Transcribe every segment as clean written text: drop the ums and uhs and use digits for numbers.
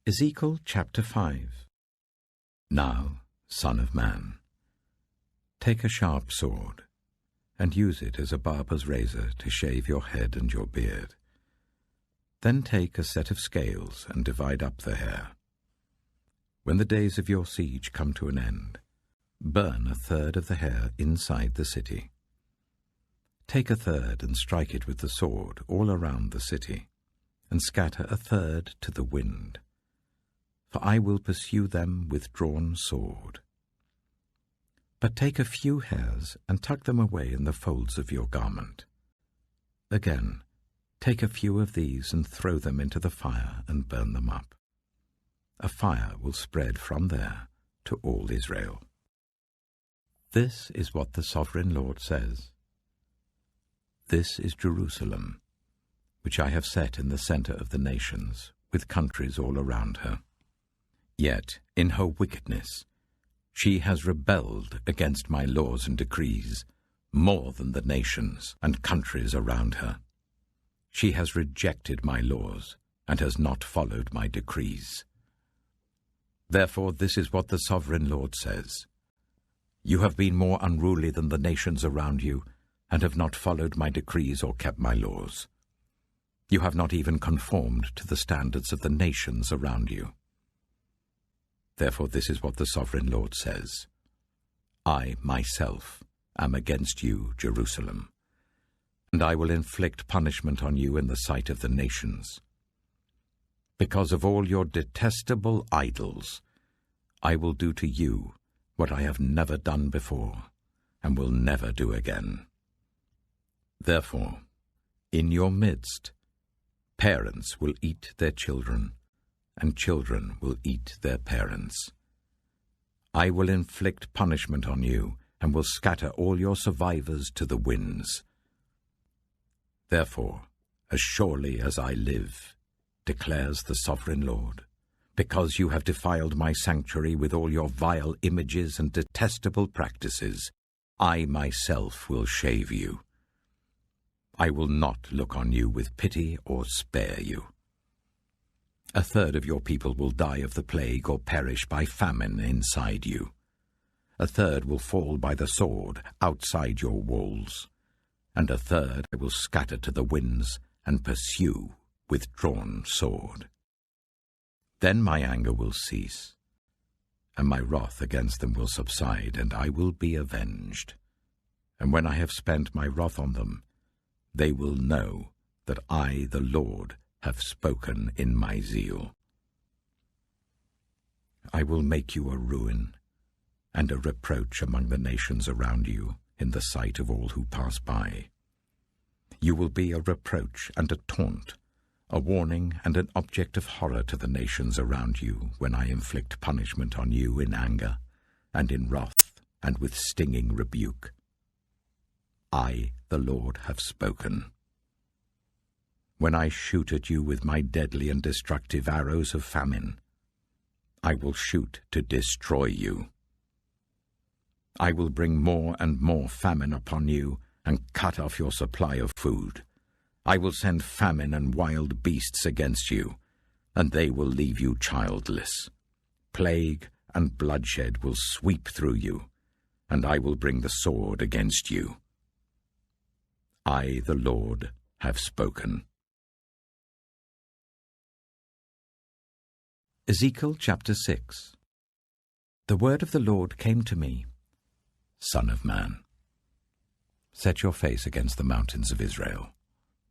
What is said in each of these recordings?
Ezekiel chapter 5. Now, Son of man, take a sharp sword, and use it as a barber's razor to shave your head and your beard. Then take a set of scales and divide up the hair. When the days of your siege come to an end, burn a third of the hair inside the city. Take a third and strike it with the sword all around the city, and scatter a third to the wind. For I will pursue them with drawn sword. But take a few hairs and tuck them away in the folds of your garment. Again, take a few of these and throw them into the fire and burn them up. A fire will spread from there to all Israel. This is what the Sovereign Lord says. This is Jerusalem, which I have set in the center of the nations, with countries all around her. Yet, in her wickedness, she has rebelled against my laws and decrees more than the nations and countries around her. She has rejected my laws and has not followed my decrees. Therefore, this is what the Sovereign Lord says. You have been more unruly than the nations around you, and have not followed my decrees or kept my laws. You have not even conformed to the standards of the nations around you. Therefore, this is what the Sovereign Lord says. I, myself, am against you, Jerusalem, and I will inflict punishment on you in the sight of the nations. Because of all your detestable idols, I will do to you what I have never done before, and will never do again. Therefore, in your midst, parents will eat their children, and children will eat their parents. I will inflict punishment on you, and will scatter all your survivors to the winds. Therefore, as surely as I live, declares the Sovereign Lord, because you have defiled my sanctuary with all your vile images and detestable practices, I myself will shave you. I will not look on you with pity or spare you. A third of your people will die of the plague or perish by famine inside you. A third will fall by the sword outside your walls, and a third I will scatter to the winds and pursue with drawn sword. Then my anger will cease, and my wrath against them will subside, and I will be avenged. And when I have spent my wrath on them, they will know that I, the Lord, have spoken in my zeal. I will make you a ruin and a reproach among the nations around you in the sight of all who pass by. You will be a reproach and a taunt, a warning and an object of horror to the nations around you when I inflict punishment on you in anger and in wrath and with stinging rebuke. I, the Lord, have spoken. When I shoot at you with my deadly and destructive arrows of famine, I will shoot to destroy you. I will bring more and more famine upon you and cut off your supply of food. I will send famine and wild beasts against you, and they will leave you childless. Plague and bloodshed will sweep through you, and I will bring the sword against you. I, the Lord, have spoken. Ezekiel chapter 6. The word of the Lord came to me, Son of man, set your face against the mountains of Israel.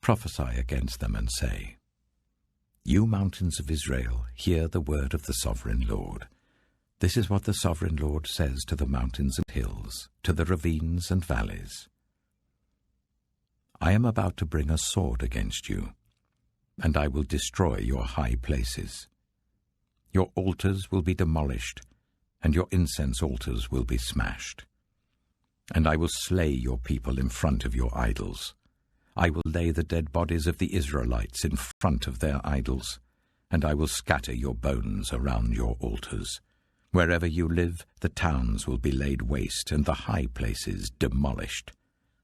Prophesy against them and say, You mountains of Israel, hear the word of the Sovereign Lord. This is what the Sovereign Lord says to the mountains and hills, to the ravines and valleys. I am about to bring a sword against you, and I will destroy your high places. Your altars will be demolished, and your incense altars will be smashed. And I will slay your people in front of your idols. I will lay the dead bodies of the Israelites in front of their idols, and I will scatter your bones around your altars. Wherever you live, the towns will be laid waste, and the high places demolished,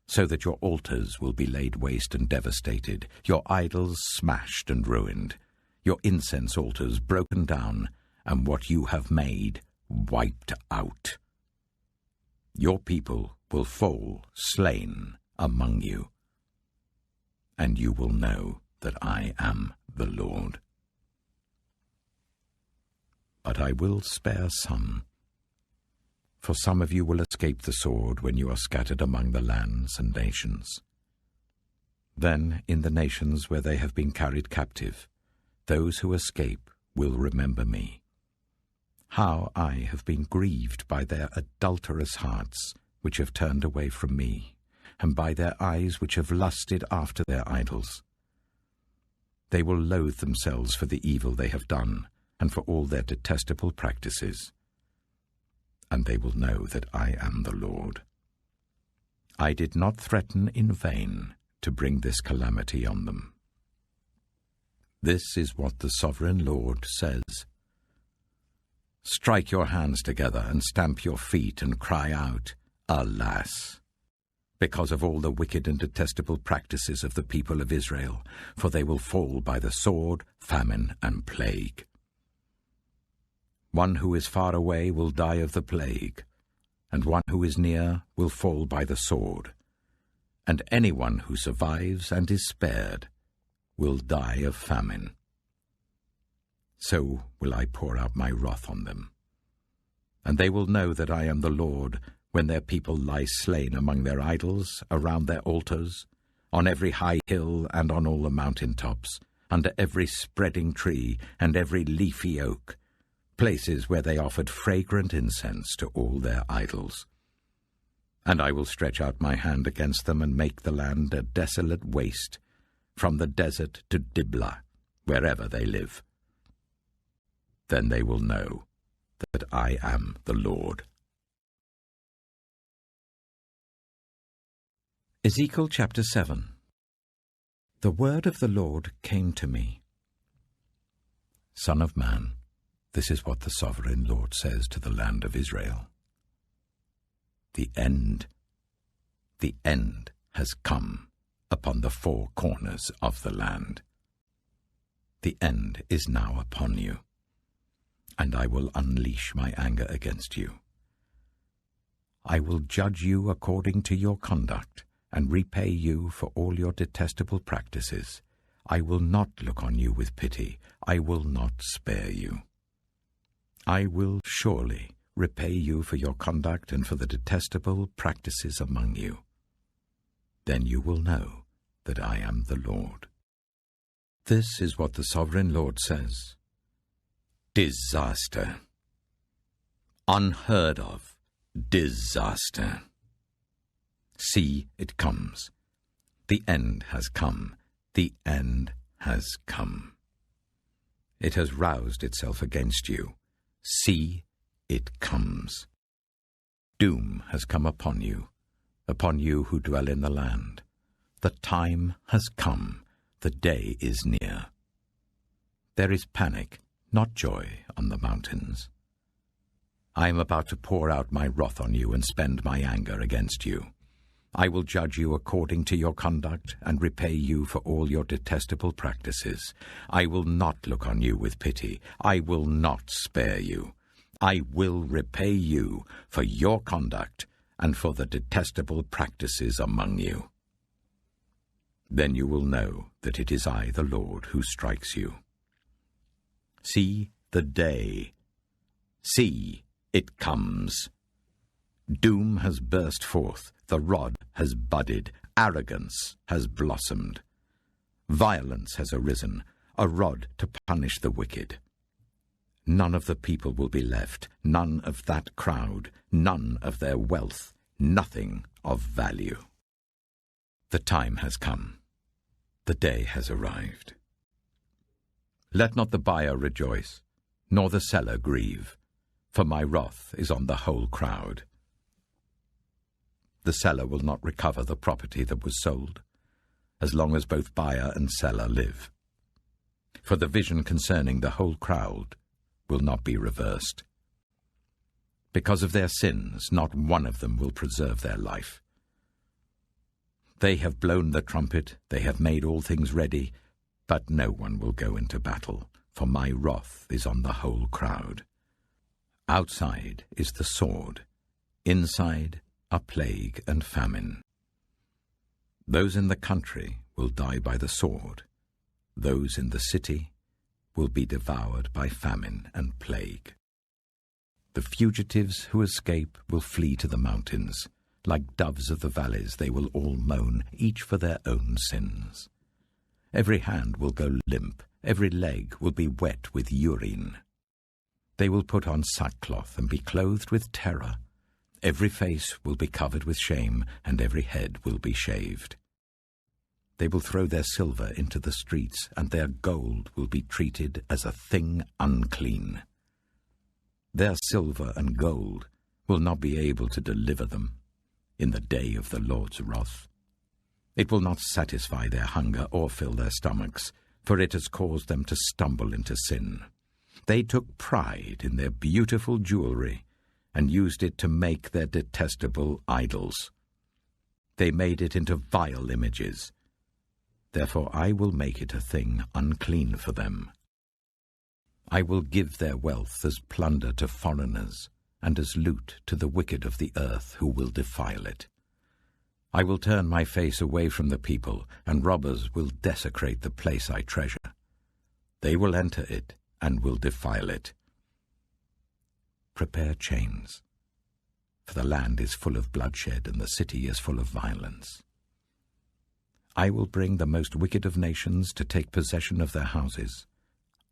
so that your altars will be laid waste and devastated, your idols smashed and ruined. your incense altars broken down, and what you have made wiped out. Your people will fall slain among you, and you will know that I am the Lord. But I will spare some, for some of you will escape the sword when you are scattered among the lands and nations. Then, in the nations where they have been carried captive, those who escape will remember me, how I have been grieved by their adulterous hearts, which have turned away from me, and by their eyes which have lusted after their idols. They will loathe themselves for the evil they have done, and for all their detestable practices. And they will know that I am the Lord. I did not threaten in vain to bring this calamity on them. This is what the sovereign Lord says. Strike your hands together and stamp your feet and cry out, Alas! Because of all the wicked and detestable practices of the people of Israel, for they will fall by the sword, famine, and plague. One who is far away will die of the plague, and one who is near will fall by the sword, and anyone who survives and is spared will die of famine. So will I pour out my wrath on them, and they will know that I am the Lord when their people lie slain among their idols, around their altars, on every high hill and on all the mountain tops, under every spreading tree and every leafy oak, places where they offered fragrant incense to all their idols. And I will stretch out my hand against them and make the land a desolate waste, from the desert to Diblah, wherever they live. Then they will know that I am the Lord. Ezekiel chapter 7. The word of the Lord came to me. Son of man, this is what the sovereign Lord says to the land of Israel. The end has come upon the four corners of the land. The end is now upon you, and I will unleash my anger against you. I will judge you according to your conduct, and repay you for all your detestable practices. I will not look on you with pity. I will not spare you. I will surely repay you for your conduct and for the detestable practices among you. Then you will know that I am the Lord. This is what the sovereign Lord says. Disaster. Unheard of disaster. See, it comes. The end has come. The end has come. It has roused itself against you. See, it comes. Doom has come upon you who dwell in the land. The time has come. The day is near. There is panic, not joy, on the mountains. I am about to pour out my wrath on you and spend my anger against you. I will judge you according to your conduct and repay you for all your detestable practices. I will not look on you with pity. I will not spare you. I will repay you for your conduct and for the detestable practices among you. Then you will know that it is I, the Lord, who strikes you. See the day. See, it comes. Doom has burst forth. The rod has budded. Arrogance has blossomed. Violence has arisen, a rod to punish the wicked. None of the people will be left, none of that crowd, none of their wealth, nothing of value. The time has come. The day has arrived. Let not the buyer rejoice, nor the seller grieve, for my wrath is on the whole crowd. The seller will not recover the property that was sold, as long as both buyer and seller live. For the vision concerning the whole crowd will not be reversed. Because of their sins, not one of them will preserve their life. They have blown the trumpet, they have made all things ready, But no one will go into battle, for my wrath is on the whole crowd. Outside is the sword, inside are plague and famine. Those in the country will die by the sword, those in the city will be devoured by famine and plague. The fugitives who escape will flee to the mountains. Like doves of the valleys they will all moan, each for their own sins. Every hand will go limp, every leg will be wet with urine. They will put on sackcloth and be clothed with terror. Every face will be covered with shame, and every head will be shaved. They will throw their silver into the streets, and their gold will be treated as a thing unclean. Their silver and gold will not be able to deliver them in the day of the Lord's wrath. It will not satisfy their hunger or fill their stomachs, for it has caused them to stumble into sin. They took pride in their beautiful jewelry and used it to make their detestable idols. They made it into vile images. Therefore I will make it a thing unclean for them. I will give their wealth as plunder to foreigners, and as loot to the wicked of the earth who will defile it. I will turn my face away from the people, and robbers will desecrate the place I treasure. They will enter it and will defile it. Prepare chains, for the land is full of bloodshed and the city is full of violence. I will bring the most wicked of nations to take possession of their houses.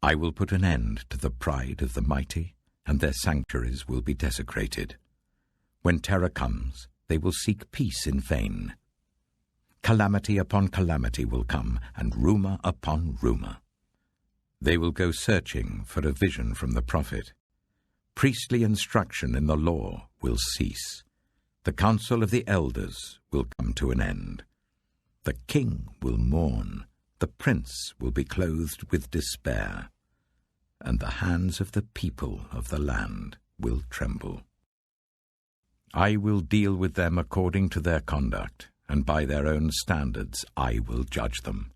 I will put an end to the pride of the mighty, and their sanctuaries will be desecrated. When terror comes, they will seek peace in vain. Calamity upon calamity will come, and rumor upon rumor. They will go searching for a vision from the prophet. Priestly instruction in the law will cease. The council of the elders will come to an end. The king will mourn, the prince will be clothed with despair, and the hands of the people of the land will tremble. I will deal with them according to their conduct, and by their own standards I will judge them.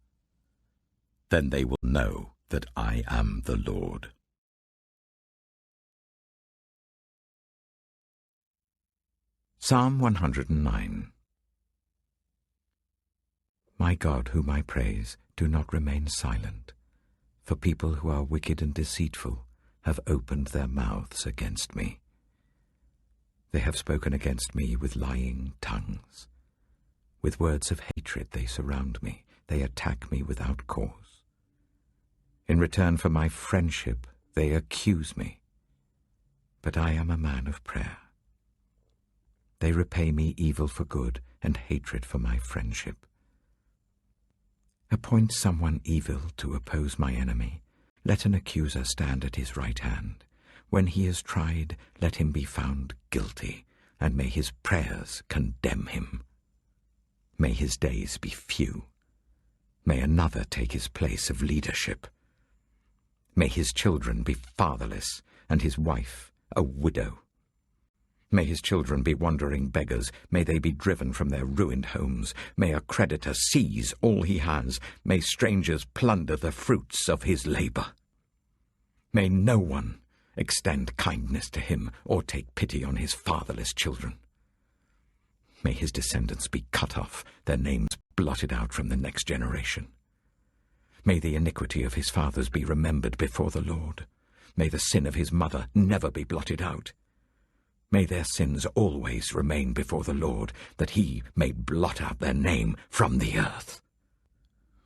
Then they will know that I am the Lord. Psalm 109. My God, whom I praise, do not remain silent, for people who are wicked and deceitful have opened their mouths against me. They have spoken against me with lying tongues. With words of hatred they surround me. They attack me without cause. In return for my friendship they accuse me. But I am a man of prayer. They repay me evil for good and hatred for my friendship. Appoint someone evil to oppose my enemy. Let an accuser stand at his right hand. When he is tried, let him be found guilty, and may his prayers condemn him. May his days be few. May another take his place of leadership. May his children be fatherless, and his wife a widow. May his children be wandering beggars. May they be driven from their ruined homes. May a creditor seize all he has. May strangers plunder the fruits of his labor. May no one extend kindness to him or take pity on his fatherless children. May his descendants be cut off, their names blotted out from the next generation. May the iniquity of his fathers be remembered before the Lord. May the sin of his mother never be blotted out. May their sins always remain before the Lord, that he may blot out their name from the earth.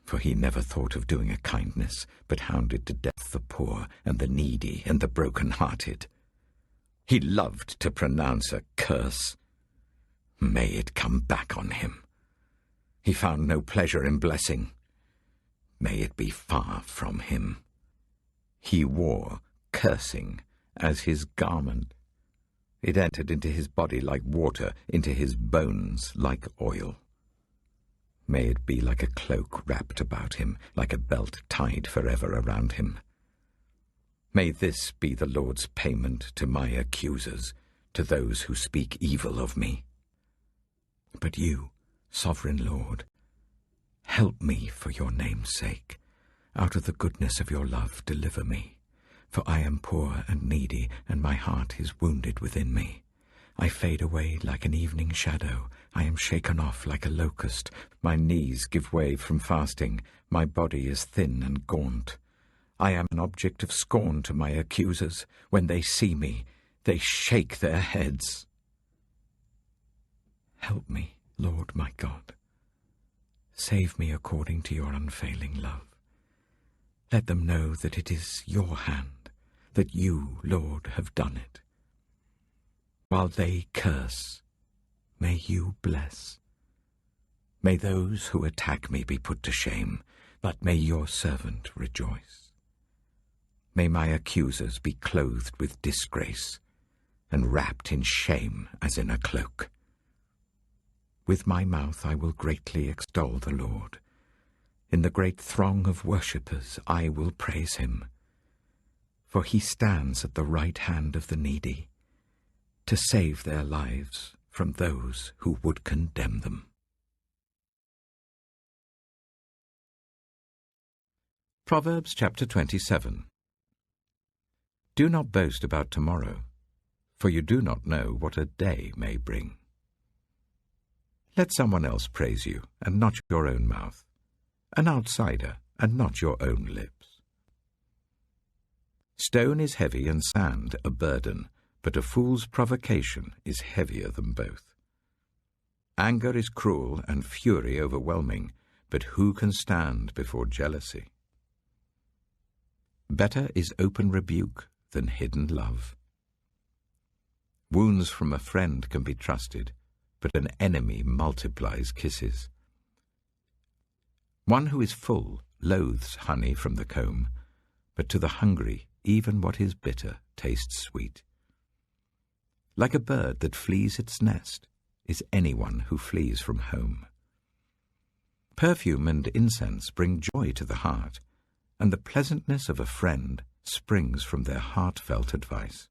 For he never thought of doing a kindness, but hounded to death the poor and the needy and the broken-hearted. He loved to pronounce a curse. May it come back on him. He found no pleasure in blessing. May it be far from him. He wore cursing as his garment. It entered into his body like water, into his bones like oil. May it be like a cloak wrapped about him, like a belt tied forever around him. May this be the Lord's payment to my accusers, to those who speak evil of me. But you, sovereign Lord, help me for your name's sake, Out of the goodness of your love deliver me. For I am poor and needy, and my heart is wounded within me. I fade away like an evening shadow. I am shaken off like a locust. My knees give way from fasting. My body is thin and gaunt. I am an object of scorn to my accusers. When they see me, they shake their heads. Help me, Lord my God. Save me according to your unfailing love. Let them know that it is your hand, that you, Lord, have done it. While they curse, may you bless. May those who attack me be put to shame, but may your servant rejoice. May my accusers be clothed with disgrace and wrapped in shame as in a cloak. With my mouth I will greatly extol the Lord. In the great throng of worshippers I will praise him. For he stands at the right hand of the needy, to save their lives from those who would condemn them. Proverbs chapter 27. Do not boast about tomorrow, for you do not know what a day may bring. Let someone else praise you, and not your own mouth, an outsider, and not your own lips. Stone is heavy and sand a burden, but a fool's provocation is heavier than both. Anger is cruel and fury overwhelming, but who can stand before jealousy? Better is open rebuke than hidden love. Wounds from a friend can be trusted, but an enemy multiplies kisses. One who is full loathes honey from the comb, but to the hungry even what is bitter tastes sweet. Like a bird that flees its nest is anyone who flees from home. Perfume and incense bring joy to the heart, and the pleasantness of a friend springs from their heartfelt advice.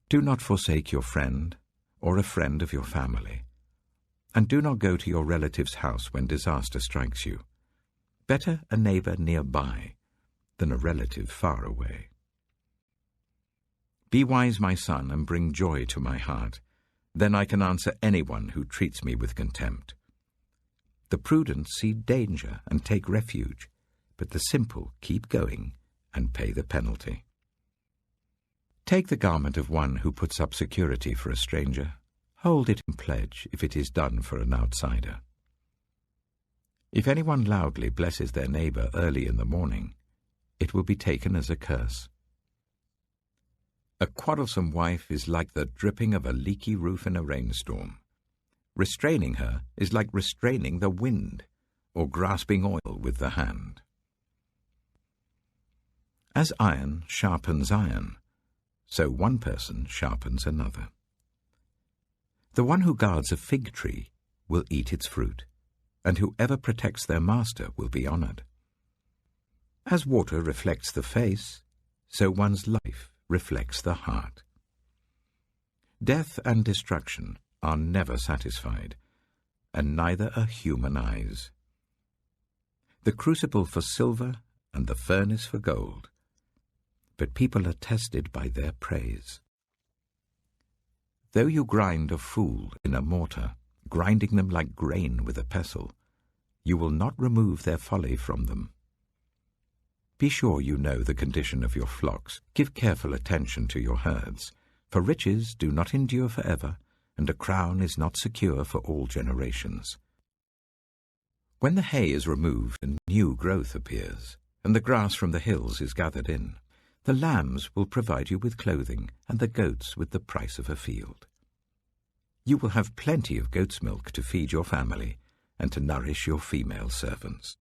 Do not forsake your friend or a friend of your family, and do not go to your relative's house when disaster strikes you. Better a neighbor nearby than a relative far away. Be wise, my son, and bring joy to my heart. Then I can answer anyone who treats me with contempt. The prudent see danger and take refuge, but the simple keep going and pay the penalty. Take the garment of one who puts up security for a stranger. Hold it in pledge if it is done for an outsider. If anyone loudly blesses their neighbor early in the morning, it will be taken as a curse. A quarrelsome wife is like the dripping of a leaky roof in a rainstorm. Restraining her is like restraining the wind, or grasping oil with the hand. As iron sharpens iron, so one person sharpens another. The one who guards a fig tree will eat its fruit, and whoever protects their master will be honored. As water reflects the face, so one's life reflects the heart. Death and destruction are never satisfied, and neither are human eyes. The crucible for silver and the furnace for gold, but people are tested by their praise. Though you grind a fool in a mortar, grinding them like grain with a pestle, you will not remove their folly from them. Be sure you know the condition of your flocks. Give careful attention to your herds, for riches do not endure forever, and a crown is not secure for all generations. When the hay is removed and new growth appears, and the grass from the hills is gathered in, the lambs will provide you with clothing, and the goats with the price of a field. You will have plenty of goat's milk to feed your family, and to nourish your female servants.